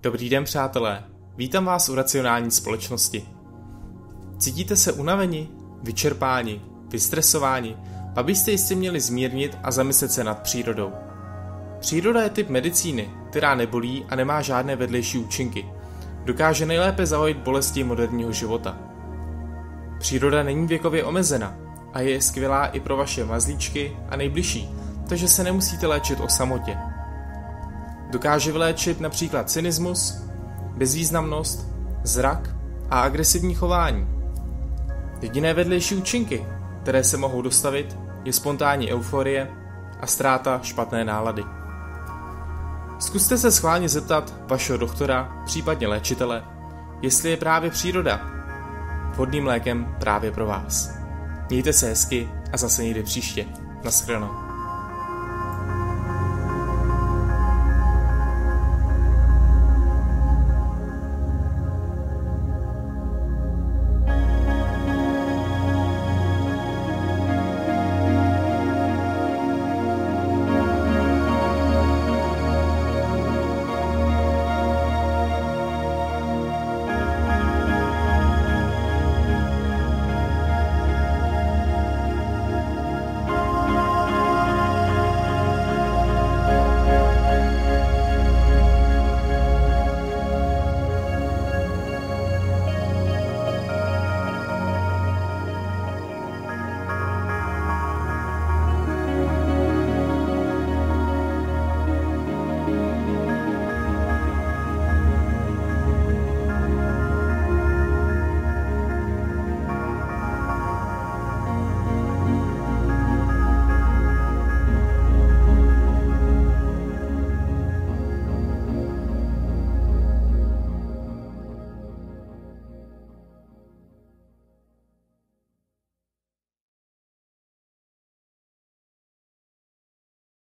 Dobrý den, přátelé. Vítám vás u Racionální společnosti. Cítíte se unaveni, vyčerpáni, vystresováni, pak byste jistě měli zmírnit a zamyslet se nad přírodou. Příroda je typ medicíny, která nebolí a nemá žádné vedlejší účinky. Dokáže nejlépe zahojit bolesti moderního života. Příroda není věkově omezena a je skvělá i pro vaše mazlíčky a nejbližší, takže se nemusíte léčit o samotě. Dokáže vyléčit například cynismus, bezvýznamnost, zrak a agresivní chování. Jediné vedlejší účinky, které se mohou dostavit, je spontánní euforie a ztráta špatné nálady. Zkuste se schválně zeptat vašeho doktora, případně léčitele, jestli je právě příroda vhodným lékem právě pro vás. Mějte se hezky a zase někdy příště. Naschledanou.